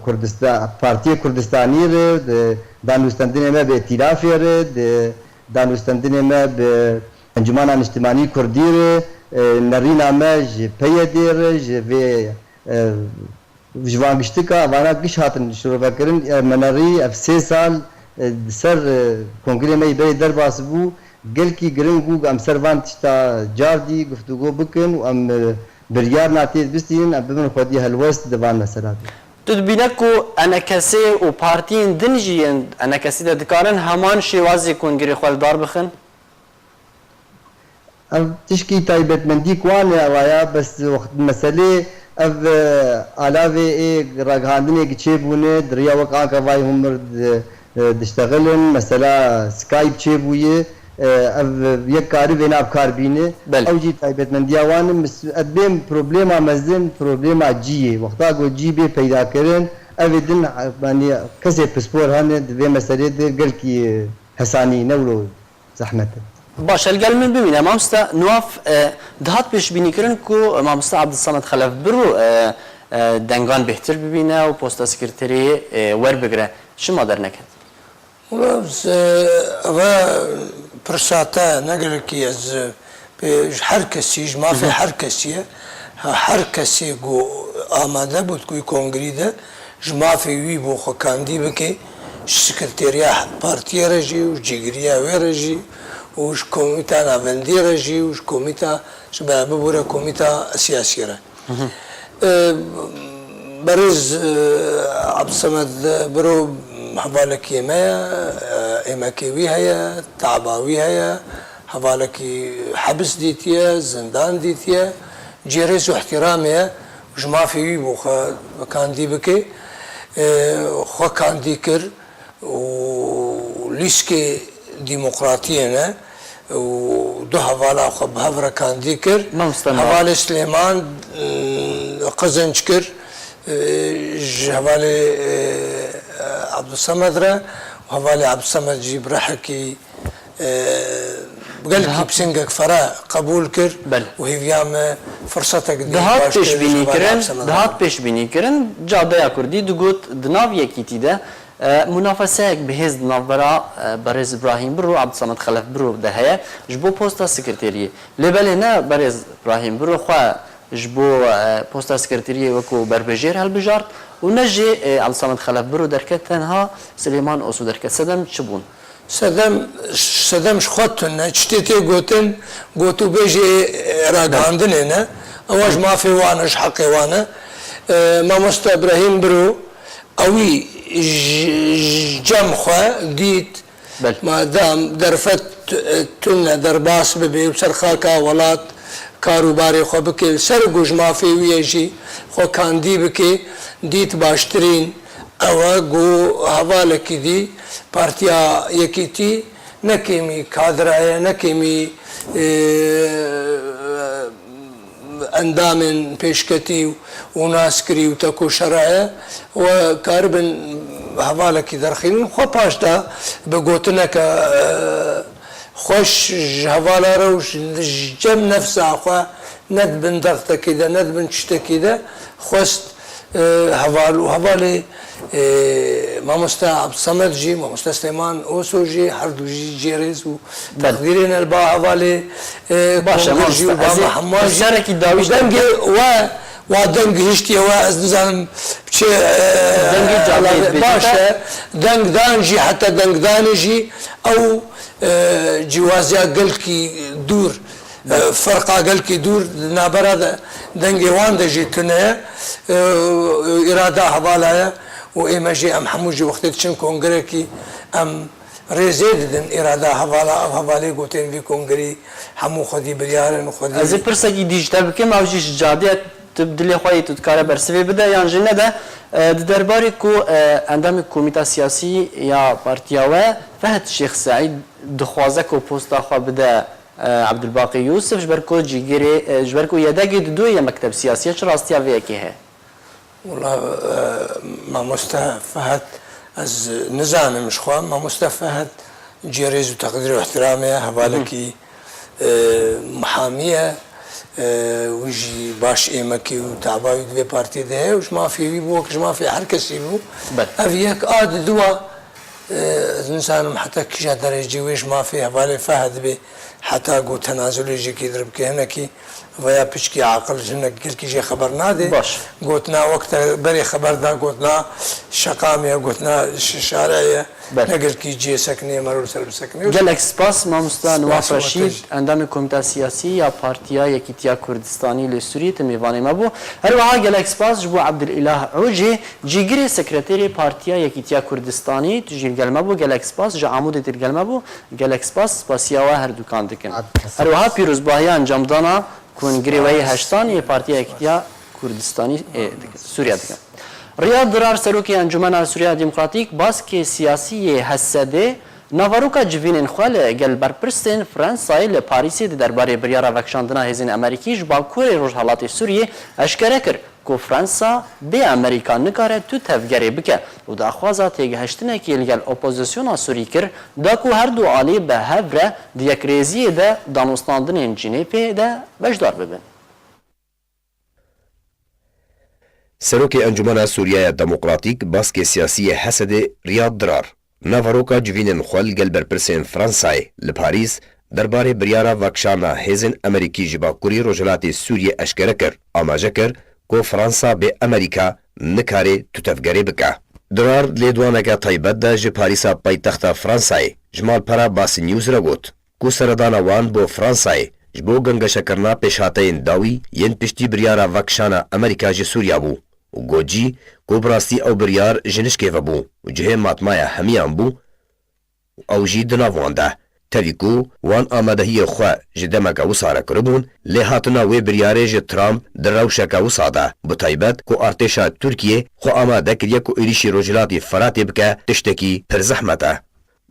Kurdistan Partiyê Kurdistanî re danûstendinê me bi îtilafê re danûstendinê me bi Encumena Niştimanî Kurdî re nerîna me ji PYD re ji vê ji vangiştika vana giş hatin şûrovekirin menerî ev 3 sal ser kongrê me berê derbas bû gelkî giring bû em ser van tişta cardî guftûgû bikin û em biryar natê bistînin em bibin xwedî helwest di van mesela Tu dibîne ku enekesê û partiyên din jî yên enekesî de dikarin heman şêwazê kongerê xwe li dar bixin ev tişkî taybetmendî wan e evaya bes meselê ev alavê ê ragihandinekî çêbûne diriya wek anka vay humir diştexilin mesela Skype çêbûye ev yek karî vê nav kar bîne ew jî taybetmendiya wan e edbêm problêma mezin problêma ciyê wexta got cî bê peydakirin ev ê din yanî kesê pispor hene di vê meselê de gelkî hesanî newro zehmet e باش الگل من ببینم مامستا نواف دهات پیش بینی کردن کو مامستا عبدالصمد خلف برو دنگان بهتر ببینه و پستا سکرتری ور بگره چی مادر نکرد؟ و پرساته نگل کی از هر کسی ما في هر کسیه هر کسی گو آماده بود کوی کنگری ده جما في وی بو خو کاندی بکی سکرتریه پارتیه رجی و جگریه و رجی وش كوميتا نافندي رجي وش كوميتا شباب بورا كوميتا سياسي را برز عبد الصمد برو حوالك يما كيوي هيا تعباوي هيا حوالك حبس ديتيا زندان ديتيا جيريس واحترامي وش ما في بو كان دي بكي خو كان ديكر وليسكي ديمقراطية ودو حوالا خو بهفرة كان ديكر حوالي سليمان قزنجكر حوالي عبد الصمد را وحوالي عبد الصمد جيب رحكي بقلكي بسنقك فرا قبول كر بله. وهي فيام فرصتك دهات پیشبینی کردن دهات پیشبینی کردن جاده کردی دوگوت دناو یکیتی ده منافسه بهز نافبرا برز ابراهیم برو عبدالصمد خلف برو ده هيا جبو پوستا سکرتریه لبله نه برز ابراهیم برو خو جبو پوستا سکرتریه وکو بربجیر هل بجارت و نجی عبدالصمد خلف برو درکت تنها سلیمان اوسو درکت سدم چبون سدم خودتن چتیتی گوتو بیجی راگاندنه نه اواج مافی وانش حقی وانه ما مست ابراهیم برو اوی جم خواه دید ما دام درفت تن درباس ببی بسر خاکا ولات کاروباری خو بکی سر گوش مافی ویجی خو کاندی بکی دیت باشترین اوه گو حوالکی دی پارتیا یکیتی نکیمی کادرایه نکیمی اندام پیشکتی و ناسکری و تکو شرایه و کاربن حوالکی درخین خو پاشتا بگوتنه که خوش حواله روش جم نفسه خو ند بن ضغطه کده ند بن چشته کده خوست حواله مامستا عبدالصمد جي مامستا سليمان اوسو جي حردو جي جيريز و تقديرين البا حواله باشا جي وبابا حماجي شاركي داويش دنگي و دنگ هشتي و از نزانم بچه دنگي جالب باشا دنگ دانجي حتى دنگ دانجي او جوازيا قلكي دور فرقا قلكي دور نابرا دنگي وان دجي تنه اراده حواله و ایمجی ام حموجی وقتی چن کنگره ام رزید دن اراده حواله گوتن وی کنگری همو خودی بریارن خودی از پرسکی دیجیتال بکم اوجیش جادیه تبدیل خواهی تو کار برسوی بده یا جنه ده درباره کو اندام کمیته سیاسی یا پارتیاوه فهد شیخ سعید دخوازه کو پوستا خواه بده عبدالباقی یوسف جبرکو جیگری جبرکو یدگی دو یا مکتب سیاسی چه راستیا ویکی هه والله ما مستفهد از نزانم مش خوام ما مستفهد جيريز وتقدير واحترامه حوالكي محاميه ويجي باش ايمكي وتعباي دي بارتي ده وش ما في بوكش ما في حركه سيبو افيك اد دوا انسان حتى كي درجه ويش ما في حوالي فهد به حتى قو تنازل يجي كي يضرب كهنكي ويا بشكي عقل جنك قلت جي خبر نادي باش قلتنا وقت بري خبر دا قلتنا شقامية قلتنا شارعية نقل كي جي سكنية مرور سلب سكنية جلك سپاس مامستا نواف رشید اندام کمیته سیاسی یا پارتیا یکیتیا کردستانی لسوریه تمیوانی مبو هر وها جلك سپاس جبو عبدالاله عوجي جيگري سكرتيري پارتیا یکیتیا کردستانی تجير گلمبو جلك سپاس جا عمود تیر گلمبو جلك سپاس سپاسیاوه هر دوکان دکن هر وها پیروز باهی انجام دانا کنگری وی هشتان یه پارتیا یکیتیا کردستانی سوریه دکن رياض درار سروكي انجمن سوريا ديمقراطيك باسكي سياسي حسده ناواروكا جوینن خوال گل برپرستن فرانسای لپاریسی درباره بریارا وکشاندنا هزین امریکی جباکوری روجهالات سوریه اشکره کر کو فرانسا به امریکا نکاره تو تفگری بکه و دا خوازا تیگهشتنه که لگل اپوزیسیونا سوری کر دا کو هر دو آلی به هفره دیکریزی ده دانوستاندن جنیپی ده وجدار ببن سروکی انجمن سوریای دموکراتیک باسک سیاسی حسد ریاض درار ناواروکا جوینن خوال گل برپرسین فرانسای لپاریس درباره بریارا وکشانا هزن امریکی جبا کوری روجلات سوریه اشکره کر آماجه کر کو فرانسا به امریکا نکاره تو تفگری بکه درار لیدوانگا طیبت دا جپاریسا پایتخت فرانسای جمال پرا باس نیوز را گوت کو سردانا وان بو فرانسای جبو گنگشه کرنا پیشاتین داوی ین پشتی بریارا وکشانا امریکا جی سوریا بو و گوجی کو براستی او بریار جنشکه بو و جهه ماتمایا همیان بو او جی دناوانده تاویکو وان آمدهی خواه جدمکا وصاره کربون لحاتنا وی بریاره جه ترامپ در روشکا وصاده بطایبت کو ارتشا ترکیه خو آماده کریه کو ایریشی روجلاتی فراتی بکه تشتکی پر زحمته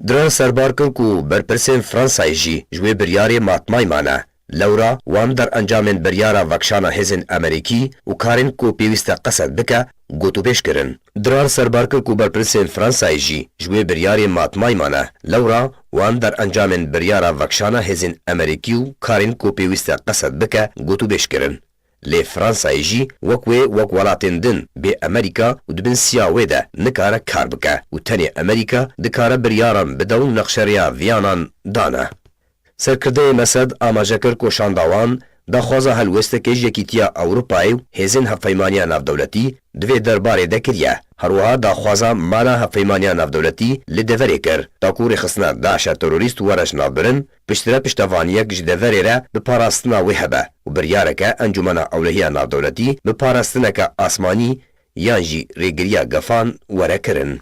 دران سربار کن کو برپرسین فرانسای جی جوی بریاره ماتمای مانه لورا وان در انجام بریارا وکشانا هزن امریکی و کارن کو پیوسته قصد بکه گوتوبêj kirin. Dirar serbar kir ku berpirsên Fransayê jî ji wê biryarê matmayê mane. Lewra wan derencamên biryara vekşana hêzên Amerîkî û karên ku pêwîst e qesed bike gotûbêj kirin. Lê Fransayê jî wek wê wek welatên din bê Amerîka û dibin siya wê de nikare kar bike û tenê Amerîka dikare biryaran bide û nexşeriya viyanan dane. Serkirdeyê Mesed amaje kir ku şandawan daxwaza helwestekê ji Yekîtiya Ewropayê û hêzên hevpeymaniya navdewletî divê derbarê de kiriye. Herwiha daxwaza mala hevpeymaniya navdewletî li deverê kir ta ku rêxistina Daişa terorîst were ji navbirin piştre piştevaniyek ji deverê re bi parastina wê hebe û biryareke Encûmena Ewlehiya Navdewletî bi parastineke asmanî yan jî rêgiriya gefan were kirin.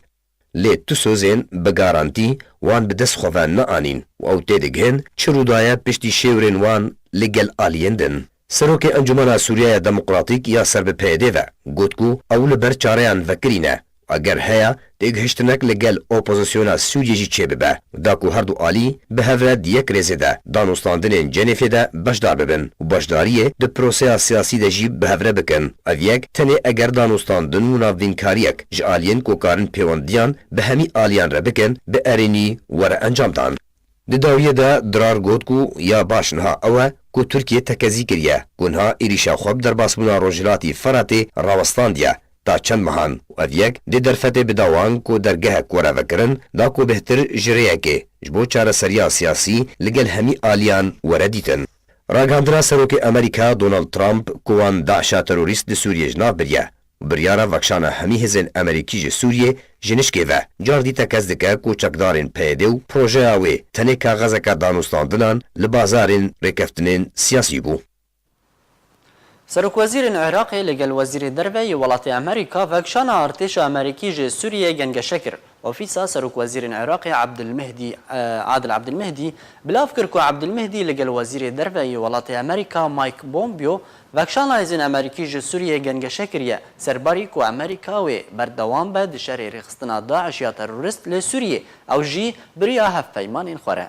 Lê tu sozên bi garantî wan bi dest xwe neanîn û ew tê digihin çi rûdaye piştî şêwirên wan li gel aliyên din. Serokê Encûmena Sûriyaya Demokratîk ya ser bi pêdê ve got ku ew li ber çareyan vekirî ne. Eger heya têgihiştinek li gel opozisyona Sûriyê jî çêbibe. Da ku her du alî bi hev re di yek rêzê de danûstandinên Cenêfê de beşdar bibin û beşdariyê di proseya siyasî de jî bi hev re bikin. Ev yek tenê eger danûstandin û navdînkariyek ji aliyên ku karin pêwendiyan bi hemî aliyan re bikin bi erênî were encam dan. Di dawiyê de Dirar got ku ya baş niha ew e ku Tirkiye tekezî kiriye ku niha êrîşa xwe bi derbasbûna Rojhilatî Feratê rawestandiye ta çend mehan û ev yek dê derfetê bi dawan ku dergehek were vekirin da ku bêhtir ji rêyekê ji bo çareseriya siyasî li gel hemî aliyan were dîtin. Ragihandina Serokê Amerîka Donald Trump ku wan Daişa terorîst li Sûriyê ji nav biriye. Biryara vekşana hemî hêzên Amerîkî ji Sûriyê ji nişkê ve car dîte kes dike ku çekdarên PYD û projeya wê tenê kaxezeka danûstandinan li bazarên rêkeftinên siyasî bû. Serokwezîrên Iraqê li gel Wezîrê Derveyê Welatê Amerîka vekşana artêşa Amerîkî ji Sûriyê gengeşe kir. Ofîsa Serokwezîrên Iraqê Adil Abdilmehdi bilav kir ku Abdilmehdi li gel Wezîrê Derveyê Welatê Amerîka Mike Pompeo vekşana hêzên Amerîkî ji Sûriyê gengeşe kiriye serbarî ku Amerîka wê berdewam be di şerê rêxistina Daeş ya terorîst li Sûriyê ew jî biriya hevpeymanên xwe re.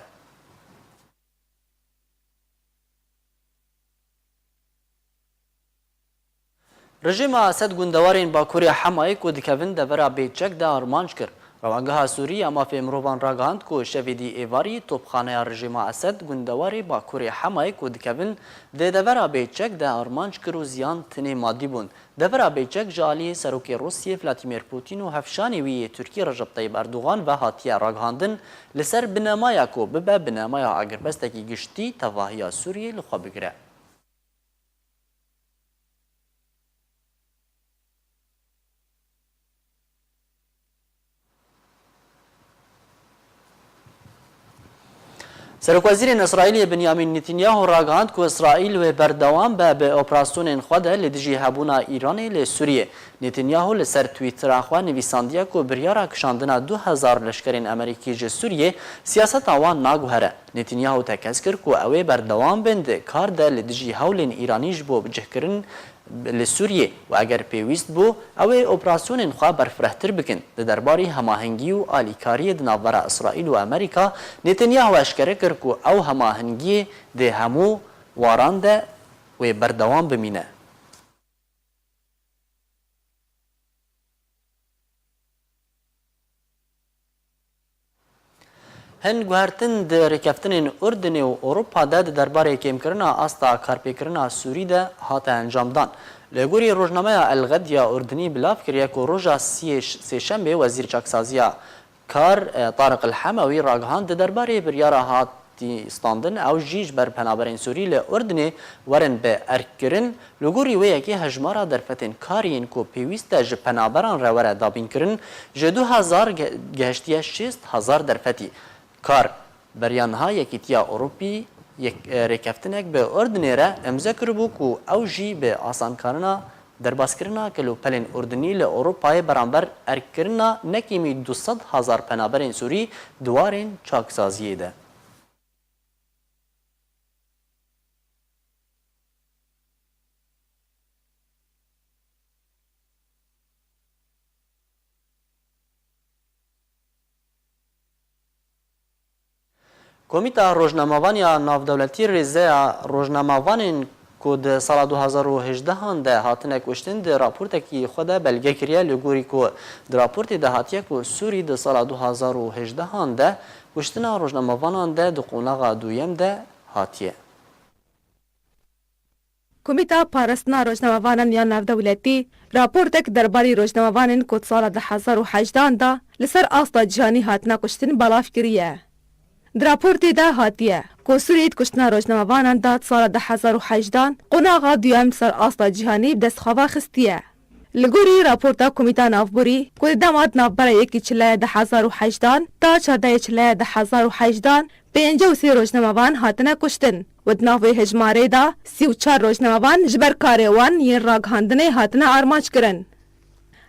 Rejima Esed gundewarên Bakurê Hemayê ku dikevin devera bêçek de armanc kir. Rawangeha Sûrî ya mafê mirovan ragihand ku şevê dî êvarî topxaneya rejima Esed gundewarê Bakurê Hemayê ku dikevin dê devera bêçek de armanc kir û ziyan tinê madî bûn. Devera bêçek ji aliyê Serokê Rusyê Vladimir Putin û hevşanê wî yê Tirkiye Recep Tayyip Erdogan ve hatiye ragihandin li ser binemaya ku bibe binemaya agirbestekî giştî tevahiya Sûriyê li xwe bigire. Serokwezîrên İsraîlê Benyamin Netanyahu ragihand ku İsraîl wê berdewam be bi operasyonên xwe de li dijî hebûna Îranê li Sûriyê. Netanyahu li ser Twitter'a xwe nivîsandiye ku biryara kişandina 2000 leşkerên Amerîkî ji Sûriyê siyaseta wan naguhere. Netanyahu tekez kir ku ew ê berdewam bin di kar de li dijî hewlên Îranî ji bo bicihkirin li Sûriyê û eger pêwîst bû ew ê operasyonên xwe berfirehtir bikin. Di derbarî hemahengî û alîkariyê di navbera İsraîl û Amerîka Netanyahu eşkere kir ku ew hemahengiyê di hemû waran de wê berdewam bimîne. Hin guhertin di rêkeftinên Urdunê û Ewropa de di derbarê kêmkirina asta karpêkirina Sûrî de hate encamdan. Li gorî rojnameya El Gediya Urdunî bilav kiriye ku roja sêşemê Wezîr Çaksaziya Kar Tariq El Hemewî ragihand di derbarê biryara hatî standin ew jî ji ber penaberên Sûrî li Urdunê werin bi erkkirin li gorî wê yekê hejmara derfetên kariyên ku pêwîst e ji penaberan re were dabînkirin ji 2000 gehiştiye 6000 derfetî. Kar beryanha Yekîtiya Ewropî rêkeftinek bi Urdunê re emze kiribû ku ew jî bi asankarina derbaskirina kelopelên Urdunî li Ewropayê beramber erkkirina nekîmî 200,000 penaberên Sûrî duwarên çaksaziyê de. Komîta Rojnamavaniya Navdewletî Rêzeya Rojnamavanên کو د سال 2018 ده هاتنه کوشتن د راپورته کی خود بلګه کړیا لګوري کو د راپورته د هاتیه کو سوری د سال 2018 ده کوشتنه روزنامه‌وانان ده د قونغه دویم ده هاتیه کمیته پارستنا روزنامه‌وانان یا ناودولتی راپورتک دربارەی روزنامه‌وانên کو ساڵە 2018 da li ser asta cîhanî hatina kuştin belav kiriye. Di raportê de hatiye ku Sûriyê kuştina roznamavanan da sala 2018 qonaxa duyem ser asta cîhanî bi destxava xistiye. Li gorî raporta Komîta Navborî ku di dema navbera yekî çilaya 2018 ta çardaya çilaya 2018 53 roznamavan hatine kuştin û di navê hejmarê da 34 roznamavan ji ber karê wan yên ragihandinê hatine armanc kirin.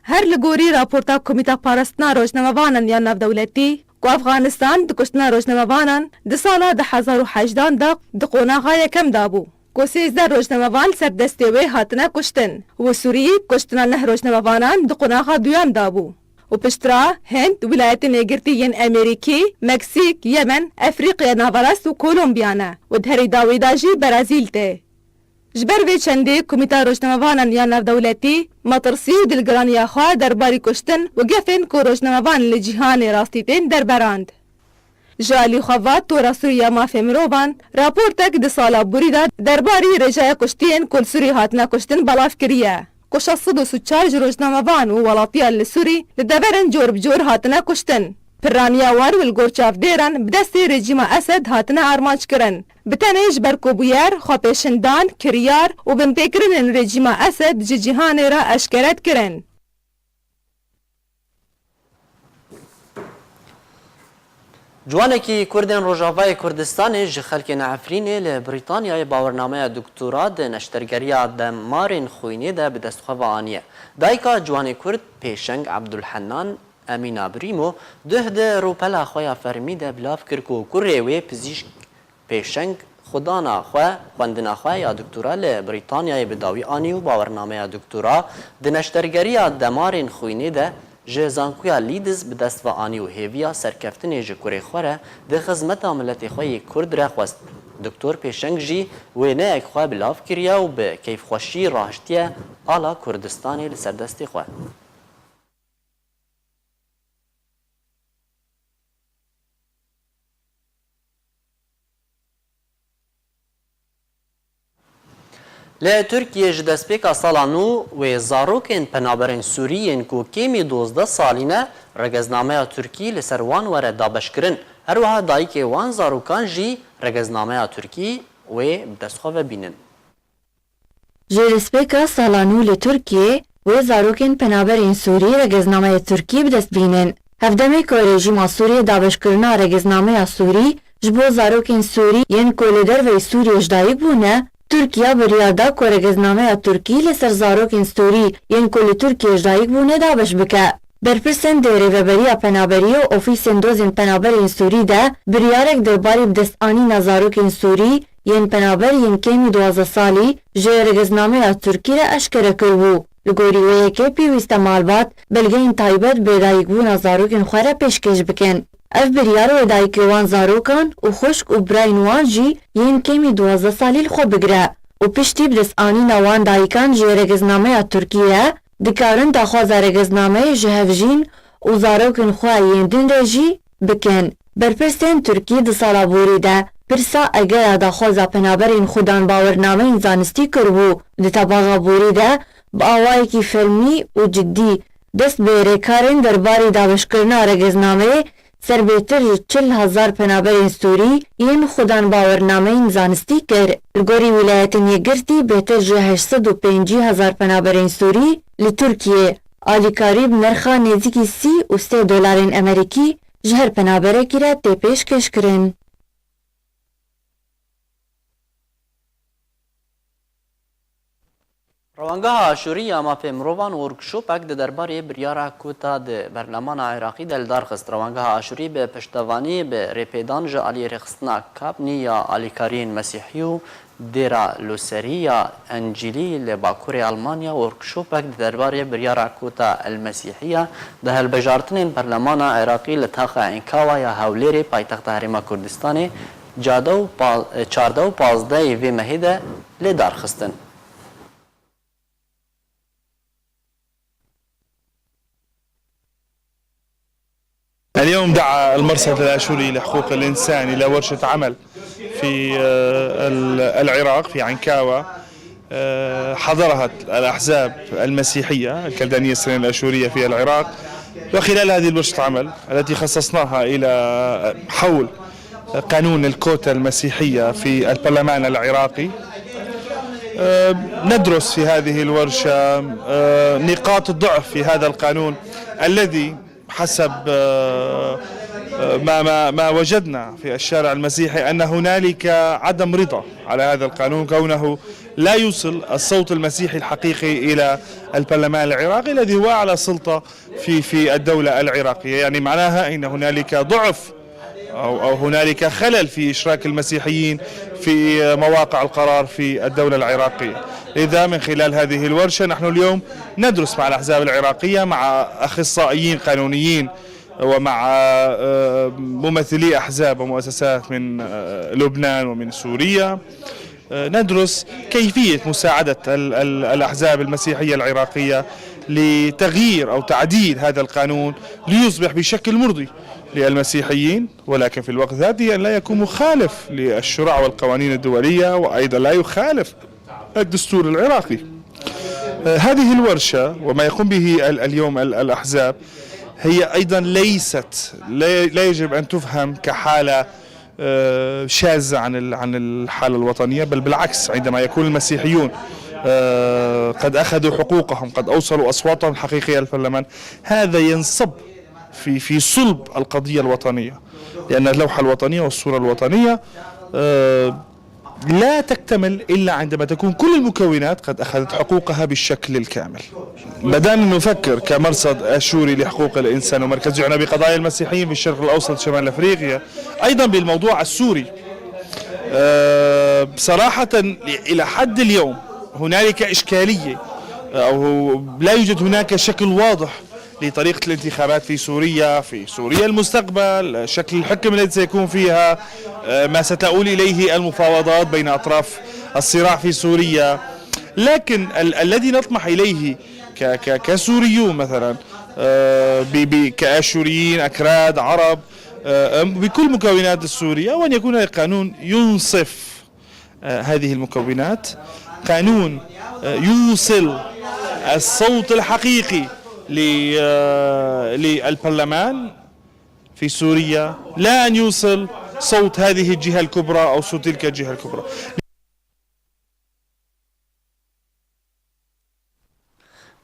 Her li gorî raporta Komîta Parastina Roznamavanan ya Navdewletî ku Efganistan di kuştina roznamavanan di sala 2018 da di qonaxa yekem dabû. Ku 13 roznamavan ser destê wê hatine kuştin û Sûriyê kuştina neh roznamavanan di qonaxa duyem dabû. û piştira Hind, Wilayetên Yekirtî yên Amerîkî, Meksîk, Yemen, Efrîqya Navrast û Kolombiya ne û di herî dawî da jî Brazîl tê. Ji ber vê çendê Komîta Roznamavanan ya Navdewletî matirsî û dilgiraniya xwe derbarî kuştin û gefên ku roznamavan li cîhanê rastî tên derberand. Ji alî xwe tora Sûriya mafê mirovan, raportek di sala borî de derbarî rêjeya kuştiyên ku li Sûrî hatine kuştin belav kiriye. Ku 604 ji roznamavan û welatiya li Sûrî li deverên cor bi cor hatine kuştin. Pirraniya war û li gor çavdêran bi destê rejîma Esed hatine armanc kirin. Bi tenê ji ber kubûyer, xwepêşindan, kiryar û bintêkirinên rejîma Esed ji cîhanê re eşkeret kirin. Ciwanekî Kurdên Rojavayê Kurdistanê ji xelkên Efrînê li Brîtanyayê bawernameya doktora di neştergeriya demarên xwînê de bi destxwe aniye. Dayika ciwanê Kurd Pêşeng Ebdulhennan Emîna Brîmo duh di rûpela xwe ya fermî de bilav kir ku kurê wê pizîşk Pêşeng xwedana xwe xwendina xwe ya doktora li Brîtanyayê bi dawî anî û bawernameya doktora di neştergeriya demarên xwînê de ji zankuya Leeds bi dest ve anî û hêviya serkeftinê ji kurê xwe re di xizmeta miletê xwe yê Kurd re xwest. Doktor Pêşeng jî wêneyek xwe bilav kiriye û bi keyfxweşî rahiştiye ala Kurdistanê li ser destê xwe. Li Tirkiye ji destpêka sala nû wê zarokên penaberên Sûriyên ku kêmî 12 salî ne regeznameya Tirkî li ser wan were dabeşkirin. Her wiha dayîkê wan zarokan jî regeznameya Tirkî wê bi destxwe vebînin. Ji destpêka sala nû li Tirkiye wê zarokên penaberên Sûrî regeznameya Tirkî bi dest bînin. Hevdemê ku rejîma Sûriyê dabeşkirina regeznameya Sûrî ji bo zarokên Sûrî yên ku li derveyê Sûriyê ji dayîk bûne, Tirkiye biryar da ku regeznameya Tirkî li ser zarokên Sûrî yên ku li Tirkiye ji dayîk bûne dabeş bike. Berpirsên dêrêveberiya penaberî û ofîsên dozên penaberên Sûrî de biryarek derbarî bi destanîna zarokên Sûrî yên penaber yên kêmî 12 salî ji regeznameya Tirkî re eşkere kirbû. Li gorî wê yekê pîwîst e malbat belgeyên taybet bêdayîkbûna zarokên xwe re pêşkêş bikin. Ev biryar wêdayîkê wan zarokan û xuşk û birayên wan jî yên kêmî 12 salî li xwe bigire û piştî bi destanîna wan dayîkan ji regeznameya Tirkiyê dikarin daxwaza regeznameyê ji hevjîn û zarokên xwe yên din re jî bikin. Berpirsên Tirkî di sala borî de pirsa egera daxwaza penaberên xwedan bawernameyên zanistî kirbû. Di tebaxa borî de bi awayekî fermî û ciddî dest bi rêkarên derbarî dabeşkirina regeznameyê serbêtir ji 40,000 penaberên Sûrî yên xwedan bawernameyên zanistî kir. Li gorî Wilayetên Yekirtî bêtir ji 850,000 penaberên Sûrî li Tirkiyê alîkarî bi nerxa nêzîkî $3 Amerîkî ji her penaberekî re tê pêşkêş kirin. Rewangeha Aşûrî ya mafê mirovan workshopek di derbarê biryara kota di berlemana Iraqî de li dar xist. Rewangeha Aşûrî bi piştevanî bi rêpêdan ji aliyê rêxistina kabnî ya alîkariyên Mesîhî û dêra Loserî ya Encîlî li Bakurê Almanya workshopek di derbarê biryara kota El Mesîhiya di helbejartinên berlemana Iraqî li taxa Enkawa ya Hewlêrê paytexta Herêma Kurdistanê 14 و 15 وی مهده لدار خستن. اليوم دعا المرصد الآشوري لحقوق الإنسان إلى ورشة عمل في العراق في عنكاوة حضرها الأحزاب المسيحية الكلدانية السنية الآشورية في العراق، وخلال هذه الورشة العمل التي خصصناها إلى حول قانون الكوتا المسيحية في البرلمان العراقي، ندرس في هذه الورشة نقاط الضعف في هذا القانون الذي حسب ما وجدنا في الشارع المسيحي أن هنالك عدم رضا على هذا القانون، كونه لا يوصل الصوت المسيحي الحقيقي إلى البرلمان العراقي الذي هو أعلى سلطة في الدولة العراقية. يعني معناها أن هنالك ضعف أو هنالك خلل في إشراك المسيحيين في مواقع القرار في الدولة العراقية. إذا من خلال هذه الورشة نحن اليوم ندرس مع الأحزاب العراقية، مع أخصائيين قانونيين ومع ممثلي أحزاب ومؤسسات من لبنان ومن سوريا، ندرس كيفية مساعدة الأحزاب المسيحية العراقية لتغيير أو تعديل هذا القانون ليصبح بشكل مرضي للمسيحيين، ولكن في الوقت ذاته أن لا يكون مخالف للشرع والقوانين الدولية، وأيضا لا يخالف الدستور العراقي. هذه الورشة وما يقوم به اليوم الأحزاب هي أيضا لا يجب أن تفهم كحالة شاذة عن الحالة الوطنية، بل بالعكس، عندما يكون المسيحيون قد أخذوا حقوقهم، قد أوصلوا أصواتهم الحقيقية للبرلمان، هذا ينصب في صلب القضية الوطنية، لأن اللوحة الوطنية والصورة الوطنية لا تكتمل إلا عندما تكون كل المكونات قد أخذت حقوقها بالشكل الكامل. بدأنا نفكر كمرصد آشوري لحقوق الإنسان ومركز يعنى بقضايا المسيحيين في الشرق الأوسط شمال أفريقيا أيضا بالموضوع السوري. بصراحة إلى حد اليوم هنالك إشكالية، أو لا يوجد هناك شكل واضح لطريقة الانتخابات في سوريا المستقبل، شكل الحكم الذي سيكون فيها، ما ستؤول إليه المفاوضات بين أطراف الصراع في سوريا. لكن الذي نطمح إليه كسوريون مثلا، كآشوريين أكراد عرب، بكل مكونات السورية، وأن يكون القانون ينصف هذه المكونات، قانون يوصل الصوت الحقيقي للبرلمان في سوريا، لا أن يوصل صوت هذه الجهة الكبرى أو صوت تلك الجهة الكبرى.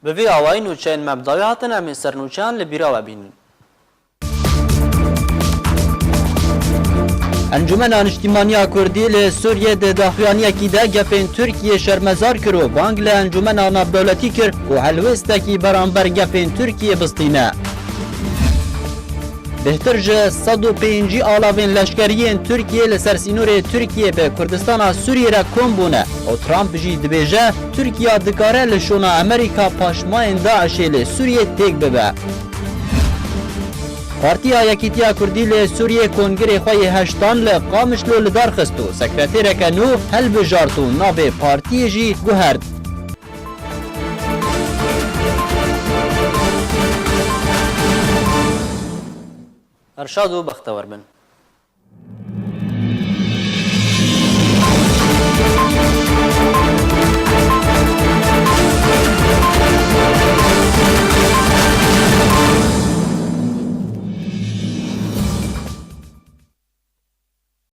بوی آوائی نوچین مبداوی هاتن امی سرنوچان لبیرا و بینن. انجمن انشتیمانیا کردی لسوریه ده داخویانیه کی ده گفین ترکیه شرمزار کرو بانگ لانجمن آناب دولتی کر و حلوسته کی برانبر گفین ترکیه بستینه. بهتر جه 105 آلاوین لشکریین ترکیه لسرسینور ترکیه به کردستان سوریه را کم بونه و ترامپ جی دبیجه ترکیه دکاره لشونا امریکا پاشماین داعش لسوریه تک ببه. پارتیا یکیتیا کردی لسوریه کنگره خواه هشتان لقامش لدار خستو سکرتیر کنو هل بجارتو ناو پارتی جی گوهرد. ارشاد و بختور بن